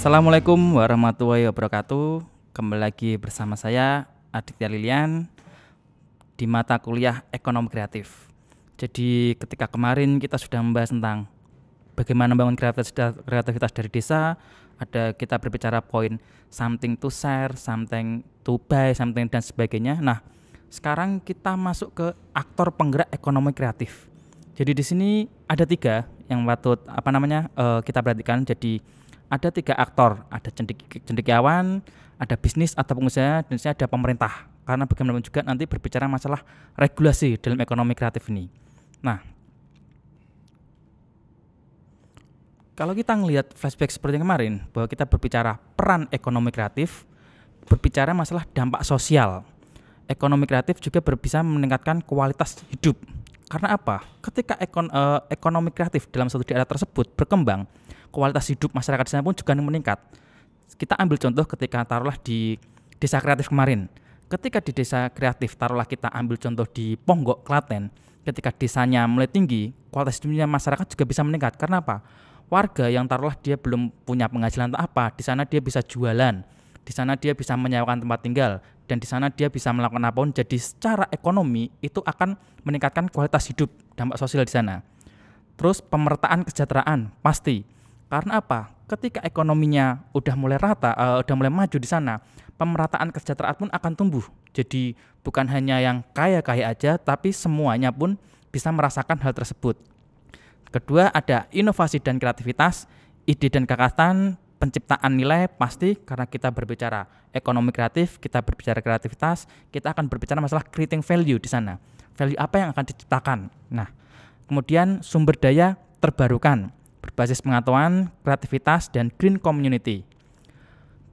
Assalamualaikum warahmatullahi wabarakatuh. Kembali lagi bersama saya Aditya Lilian di mata kuliah Ekonomi Kreatif. Jadi ketika kemarin kita sudah membahas tentang bagaimana membangun kreativitas dari desa, ada kita berbicara poin something to share, something to buy, something dan sebagainya. Nah, sekarang kita masuk ke aktor penggerak ekonomi kreatif. Jadi di sini ada tiga yang patut kita perhatikan. Jadi ada tiga aktor, ada cendekiawan, ada bisnis atau pengusaha, dan sini ada pemerintah. Karena bagaimanapun juga nanti berbicara masalah regulasi dalam ekonomi kreatif ini. Nah, kalau kita ngelihat flashback seperti kemarin, bahwa kita berbicara peran ekonomi kreatif, berbicara masalah dampak sosial. Ekonomi kreatif juga bisa meningkatkan kualitas hidup. Karena apa? Ketika ekonomi kreatif dalam suatu daerah tersebut berkembang, kualitas hidup masyarakat di sana pun juga meningkat. Kita ambil contoh ketika taruhlah di desa kreatif kemarin. Ketika di desa kreatif taruhlah kita ambil contoh di Ponggok, Klaten. Ketika desanya mulai tinggi, kualitas hidupnya masyarakat juga bisa meningkat. Karena apa? Warga yang taruhlah dia belum punya penghasilan atau apa, di sana dia bisa jualan. Di sana dia bisa menyewakan tempat tinggal, dan di sana dia bisa melakukan apapun. Jadi secara ekonomi itu akan meningkatkan kualitas hidup, dampak sosial di sana. Terus pemerataan kesejahteraan pasti. Karena apa? Ketika ekonominya udah mulai rata, udah mulai maju di sana, pemerataan kesejahteraan pun akan tumbuh. Jadi bukan hanya yang kaya-kaya aja, tapi semuanya pun bisa merasakan hal tersebut. Kedua, ada inovasi dan kreativitas, ide dan gagasan, penciptaan nilai pasti. Karena kita berbicara ekonomi kreatif, kita berbicara kreativitas, kita akan berbicara masalah creating value di sana. Value apa yang akan diciptakan? Nah, kemudian sumber daya terbarukan, berbasis pengetahuan, kreativitas, dan green community.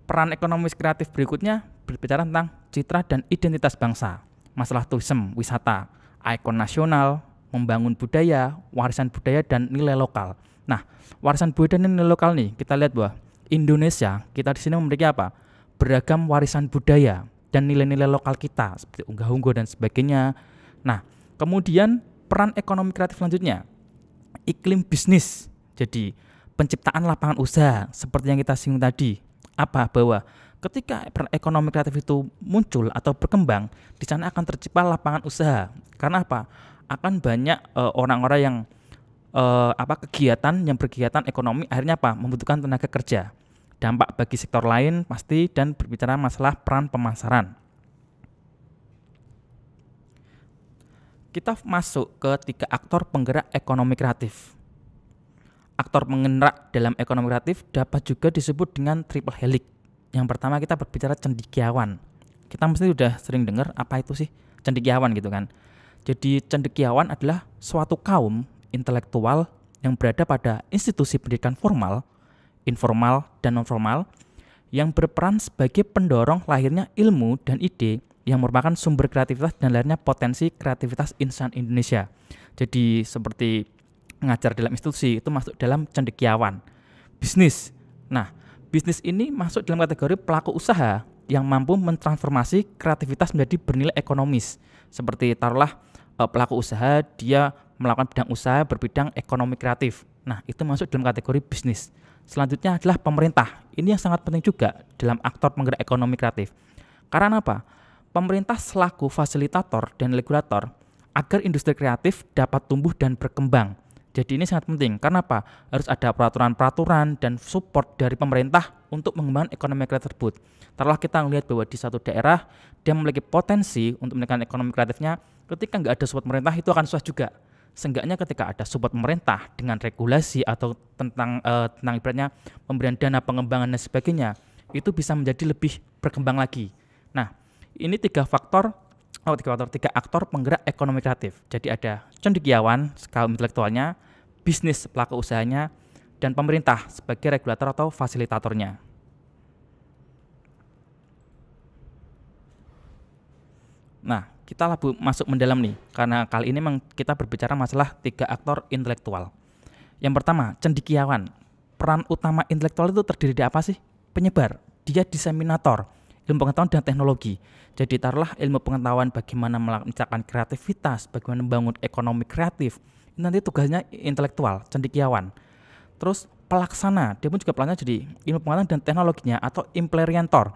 Peran ekonomi kreatif berikutnya berbicara tentang citra dan identitas bangsa, masalah turisme, wisata, ikon nasional, membangun budaya, warisan budaya, dan nilai lokal. Nah, warisan budaya dan nilai lokal nih, kita lihat bahwa Indonesia, kita di sini memiliki apa? Beragam warisan budaya dan nilai-nilai lokal kita, seperti unggah-ungguh dan sebagainya. Nah, kemudian peran ekonomi kreatif selanjutnya, iklim bisnis. Jadi penciptaan lapangan usaha seperti yang kita singgung tadi. Apa? Bahwa ketika ekonomi kreatif itu muncul atau berkembang, di sana akan tercipta lapangan usaha. Karena apa? Akan banyak orang-orang yang berkegiatan ekonomi, akhirnya apa? Membutuhkan tenaga kerja. Dampak bagi sektor lain pasti, dan berbicara masalah peran pemasaran. Kita masuk ke tiga aktor penggerak ekonomi kreatif. Aktor penggerak dalam ekonomi kreatif dapat juga disebut dengan triple helix. Yang pertama kita berbicara cendekiawan. Kita mesti udah sering dengar apa itu sih cendekiawan gitu kan. Jadi cendekiawan adalah suatu kaum intelektual yang berada pada institusi pendidikan formal, informal, dan non-formal yang berperan sebagai pendorong lahirnya ilmu dan ide yang merupakan sumber kreativitas dan lahirnya potensi kreativitas insan Indonesia. Jadi seperti mengajar dalam institusi itu masuk dalam cendekiawan. Bisnis. Nah, bisnis ini masuk dalam kategori pelaku usaha yang mampu mentransformasi kreativitas menjadi bernilai ekonomis. Seperti taruhlah pelaku usaha dia melakukan bidang usaha berbidang ekonomi kreatif. Nah, itu masuk dalam kategori bisnis. Selanjutnya adalah pemerintah. Ini yang sangat penting juga dalam aktor penggerak ekonomi kreatif. Karena apa? Pemerintah selaku fasilitator dan regulator agar industri kreatif dapat tumbuh dan berkembang. Jadi ini sangat penting. Karena apa? Harus ada peraturan-peraturan dan support dari pemerintah untuk mengembangkan ekonomi kreatif tersebut. Taruhlah kita melihat bahwa di satu daerah dia memiliki potensi untuk meningkatkan ekonomi kreatifnya. Ketika nggak ada support pemerintah itu akan susah juga. Seenggaknya ketika ada support pemerintah dengan regulasi atau tentang ibaratnya pemberian dana pengembangan dan sebagainya, itu bisa menjadi lebih berkembang lagi. Nah, ini tiga aktor penggerak ekonomi kreatif. Jadi ada cendekiawan, kaum intelektualnya, bisnis pelaku usahanya, dan pemerintah sebagai regulator atau fasilitatornya. Nah, kita masuk mendalam nih, karena kali ini memang kita berbicara masalah tiga aktor intelektual. Yang pertama, cendekiawan. Peran utama intelektual itu terdiri dari apa sih? Penyebar. Dia diseminator ilmu pengetahuan dan teknologi. Jadi taruhlah ilmu pengetahuan bagaimana menciptakan kreativitas, bagaimana membangun ekonomi kreatif. Ini nanti tugasnya intelektual, cendekiawan. Terus pelaksana, dia pun juga pelaksana jadi ilmu pengetahuan dan teknologinya atau implementator.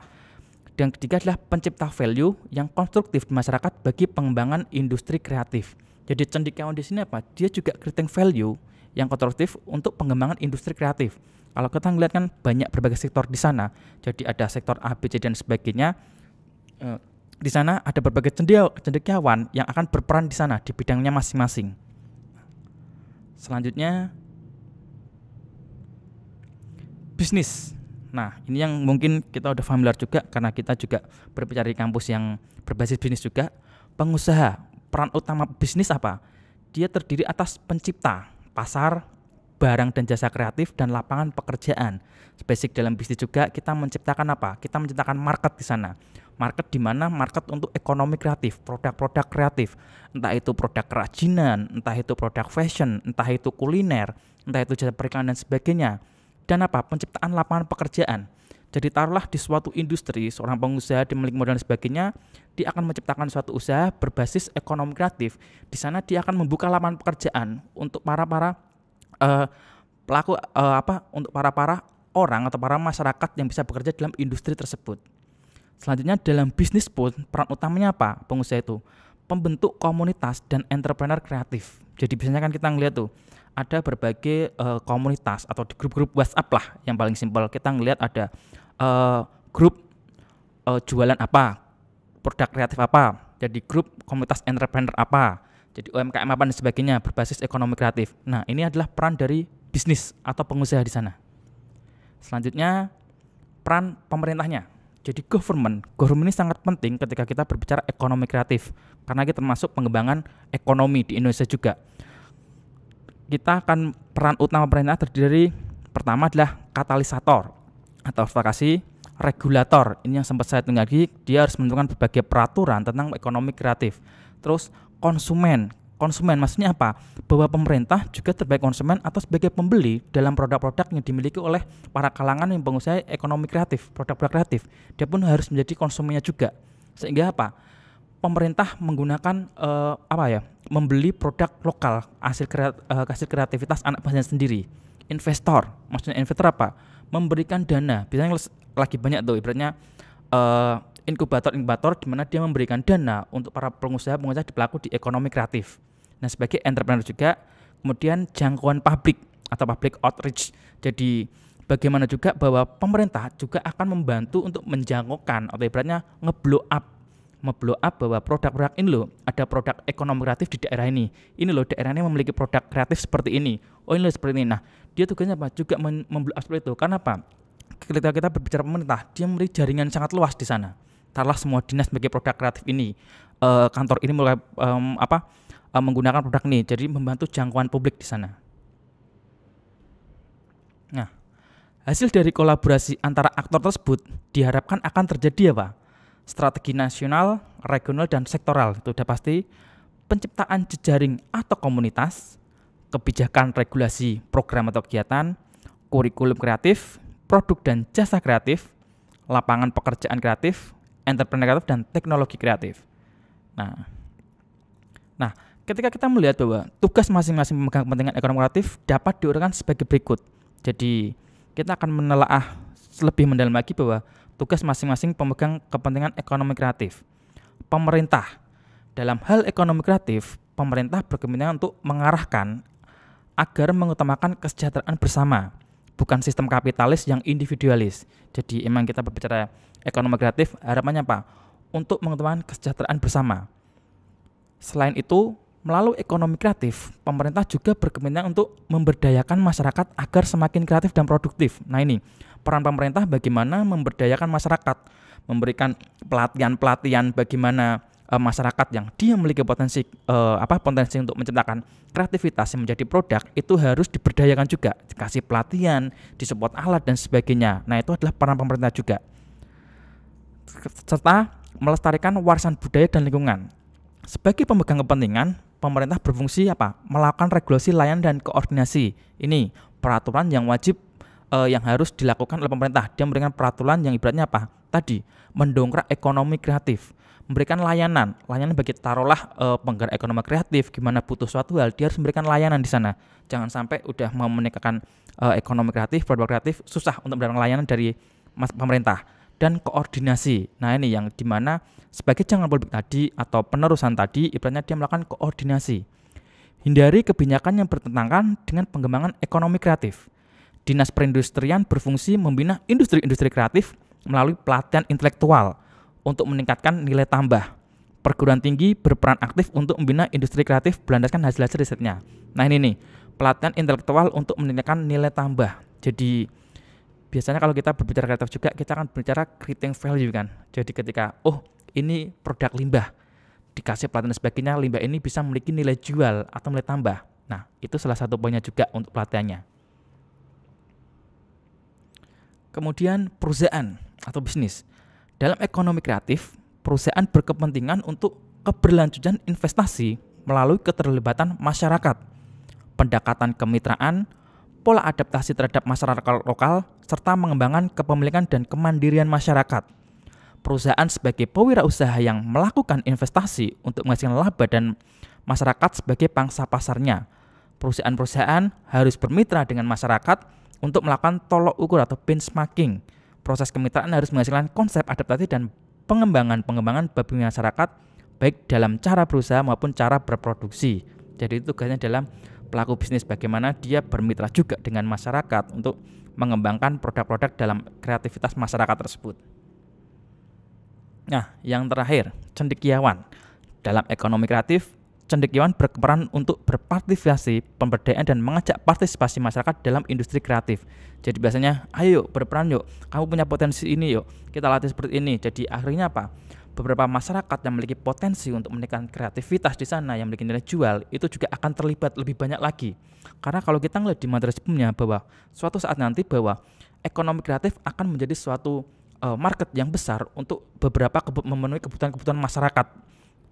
Dan ketiga adalah pencipta value yang konstruktif di masyarakat bagi pengembangan industri kreatif. Jadi cendekiawan di sini apa? Dia juga creating value yang konstruktif untuk pengembangan industri kreatif. Kalau kita ngelihat kan banyak berbagai sektor di sana. Jadi ada sektor A, B, C dan sebagainya. Di sana ada berbagai cendekiawan yang akan berperan di sana di bidangnya masing-masing. Selanjutnya bisnis. Nah, ini yang mungkin kita udah familiar juga karena kita juga berbicara di kampus yang berbasis bisnis juga. Pengusaha, peran utama bisnis apa? Dia terdiri atas pencipta, pasar, barang dan jasa kreatif dan lapangan pekerjaan. Spesifik dalam bisnis juga kita menciptakan apa? Kita menciptakan market di sana. Market di mana? Market untuk ekonomi kreatif, produk-produk kreatif. Entah itu produk kerajinan, entah itu produk fashion, entah itu kuliner, entah itu jasa perikanan dan sebagainya. Dan apa? Penciptaan lapangan pekerjaan. Jadi taruhlah di suatu industri, seorang pengusaha memiliki modal dan sebagainya, dia akan menciptakan suatu usaha berbasis ekonomi kreatif. Di sana dia akan membuka lapangan pekerjaan untuk para pelaku untuk para orang atau para masyarakat yang bisa bekerja dalam industri tersebut. Selanjutnya dalam bisnis pun peran utamanya apa? Pengusaha itu pembentuk komunitas dan entrepreneur kreatif. Jadi biasanya kan kita ngeliat tuh ada berbagai komunitas atau di grup-grup WhatsApp lah yang paling simpel. Kita ngeliat ada grup jualan apa, produk kreatif apa, jadi grup komunitas entrepreneur apa, jadi UMKM apa dan sebagainya berbasis ekonomi kreatif. Nah, ini adalah peran dari bisnis atau pengusaha di sana. Selanjutnya peran pemerintahnya. Jadi government ini sangat penting ketika kita berbicara ekonomi kreatif karena kita termasuk pengembangan ekonomi di Indonesia juga. Kita akan peran utama pemerintah terdiri pertama adalah katalisator atau advokasi, regulator. Ini yang sempat saya tunggu lagi, dia harus menentukan berbagai peraturan tentang ekonomi kreatif. Terus konsumen maksudnya apa? Bahwa pemerintah juga sebagai konsumen atau sebagai pembeli dalam produk-produk yang dimiliki oleh para kalangan yang pengusaha ekonomi kreatif, produk-produk kreatif. Dia pun harus menjadi konsumennya juga. Sehingga apa? Pemerintah menggunakan membeli produk lokal hasil kreativitas anak bangsanya sendiri. Investor, maksudnya investor apa? Memberikan dana. Biasanya lagi banyak tuh ibaratnya inkubator di mana dia memberikan dana untuk para pengusaha di pelaku di ekonomi kreatif. Nah, sebagai entrepreneur juga, kemudian jangkauan publik atau public outreach. Jadi bagaimana juga bahwa pemerintah juga akan membantu untuk menjangkaukan atau ibaratnya nge-blow up bahwa produk-produk ini loh, ada produk ekonomi kreatif di daerah ini. Ini loh daerah ini memiliki produk kreatif seperti ini. Oh, ini loh seperti ini. Nah, dia tugasnya apa? Juga memblow up seperti itu. Karena apa? Ketika kita berbicara pemerintah, dia memiliki jaringan sangat luas di sana. Taruhlah semua dinas sebagai produk kreatif ini, kantor ini mulai menggunakan produk ini, jadi membantu jangkauan publik di sana. Nah, hasil dari kolaborasi antara aktor tersebut diharapkan akan terjadi apa? Strategi nasional, regional, dan sektoral. Itu udah pasti. Penciptaan jejaring atau komunitas, kebijakan regulasi program atau kegiatan, kurikulum kreatif, produk dan jasa kreatif, lapangan pekerjaan kreatif, entrepreneur kreatif, dan teknologi kreatif. Nah, ketika kita melihat bahwa tugas masing-masing pemegang kepentingan ekonomi kreatif dapat diuraikan sebagai berikut. Jadi, kita akan menelaah lebih mendalam lagi bahwa tugas masing-masing pemegang kepentingan ekonomi kreatif. Pemerintah, dalam hal ekonomi kreatif, pemerintah berkepentingan untuk mengarahkan agar mengutamakan kesejahteraan bersama, bukan sistem kapitalis yang individualis. Jadi emang kita berbicara ekonomi kreatif, harapannya apa? Untuk mengutamakan kesejahteraan bersama. Selain itu, melalui ekonomi kreatif, pemerintah juga berkepentingan untuk memberdayakan masyarakat agar semakin kreatif dan produktif. Nah, ini peran pemerintah bagaimana memberdayakan masyarakat, memberikan pelatihan-pelatihan bagaimana masyarakat yang dia memiliki potensi untuk menciptakan kreativitas yang menjadi produk itu harus diberdayakan juga, dikasih pelatihan, disupport alat dan sebagainya. Nah, itu adalah peran pemerintah juga. Serta melestarikan warisan budaya dan lingkungan. Sebagai pemegang kepentingan, pemerintah berfungsi melakukan regulasi layanan dan koordinasi. Ini peraturan yang wajib yang harus dilakukan oleh pemerintah. Dia memberikan peraturan yang ibaratnya apa? Tadi mendongkrak ekonomi kreatif, memberikan layanan bagi taruhlah penggerak ekonomi kreatif, gimana butuh suatu hal, dia harus memberikan layanan di sana. Jangan sampai udah mau meningkatkan ekonomi kreatif, produk kreatif, susah untuk mendapatkan layanan dari pemerintah. Dan koordinasi. Nah ini yang dimana sebagai jangkar politik tadi atau penerusan tadi, ibaratnya dia melakukan koordinasi. Hindari kebijakan yang bertentangan dengan pengembangan ekonomi kreatif. Dinas Perindustrian berfungsi membina industri-industri kreatif melalui pelatihan intelektual untuk meningkatkan nilai tambah. Perguruan tinggi berperan aktif untuk membina industri kreatif berlandaskan hasil-hasil risetnya. Nah ini nih, pelatihan intelektual untuk meningkatkan nilai tambah. Jadi biasanya kalau kita berbicara kreatif juga, kita akan berbicara creating value kan. Jadi ketika, ini produk limbah, dikasih pelatihan dan sebagainya, limbah ini bisa memiliki nilai jual atau nilai tambah. Nah, itu salah satu poinnya juga untuk pelatihannya. Kemudian perusahaan atau bisnis. Dalam ekonomi kreatif, perusahaan berkepentingan untuk keberlanjutan investasi melalui keterlibatan masyarakat, pendekatan kemitraan, pola adaptasi terhadap masyarakat lokal, serta mengembangkan kepemilikan dan kemandirian masyarakat. Perusahaan sebagai pewirausaha yang melakukan investasi untuk menghasilkan laba dan masyarakat sebagai pangsa pasarnya. Perusahaan-perusahaan harus bermitra dengan masyarakat untuk melakukan tolok ukur atau benchmarking. Proses kemitraan harus menghasilkan konsep adaptasi dan pengembangan bagi masyarakat, baik dalam cara berusaha maupun cara berproduksi. Jadi itu tugasnya dalam pelaku bisnis, bagaimana dia bermitra juga dengan masyarakat untuk mengembangkan produk-produk dalam kreativitas masyarakat tersebut. Nah, yang terakhir, cendekiawan. Dalam ekonomi kreatif, cendekiawan berperan untuk berpartisipasi, pemberdayaan dan mengajak partisipasi masyarakat dalam industri kreatif. Jadi biasanya, ayo berperan yuk, kamu punya potensi ini yuk, kita latih seperti ini. Jadi akhirnya apa? Beberapa masyarakat yang memiliki potensi untuk meningkatkan kreativitas di sana, yang memiliki nilai jual, itu juga akan terlibat lebih banyak lagi. Karena kalau kita ngelihat di materi sebelumnya bahwa suatu saat nanti bahwa ekonomi kreatif akan menjadi suatu market yang besar untuk beberapa memenuhi kebutuhan-kebutuhan masyarakat.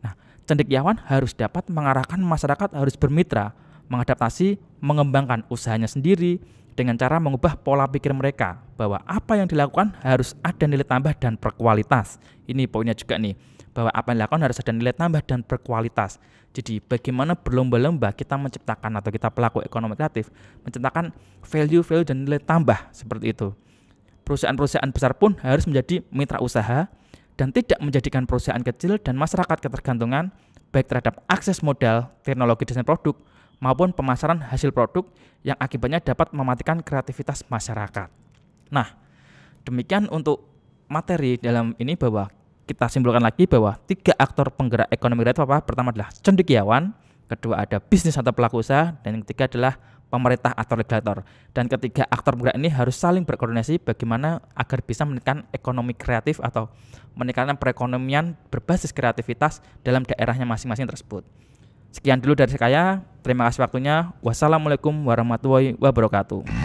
Nah, cendekiawan harus dapat mengarahkan masyarakat harus bermitra, mengadaptasi, mengembangkan usahanya sendiri dengan cara mengubah pola pikir mereka bahwa apa yang dilakukan harus ada nilai tambah dan berkualitas. Ini poinnya juga nih, bahwa apa yang dilakukan harus ada nilai tambah dan berkualitas. Jadi bagaimana berlomba-lomba kita menciptakan atau kita pelaku ekonomi kreatif menciptakan value dan nilai tambah seperti itu. Perusahaan-perusahaan besar pun harus menjadi mitra usaha dan tidak menjadikan perusahaan kecil dan masyarakat ketergantungan baik terhadap akses modal, teknologi desain produk, maupun pemasaran hasil produk yang akibatnya dapat mematikan kreativitas masyarakat. Nah, demikian untuk materi dalam ini, bahwa kita simpulkan lagi bahwa 3 aktor penggerak ekonomi kreatif apa? Pertama adalah cendekiawan, kedua ada bisnis atau pelaku usaha, dan yang ketiga adalah pemerintah atau regulator. Dan ketiga aktor penggerak ini harus saling berkoordinasi bagaimana agar bisa meningkatkan ekonomi kreatif atau meningkatkan perekonomian berbasis kreativitas dalam daerahnya masing-masing tersebut. Sekian dulu dari saya. Terima kasih waktunya. Wassalamualaikum warahmatullahi wabarakatuh.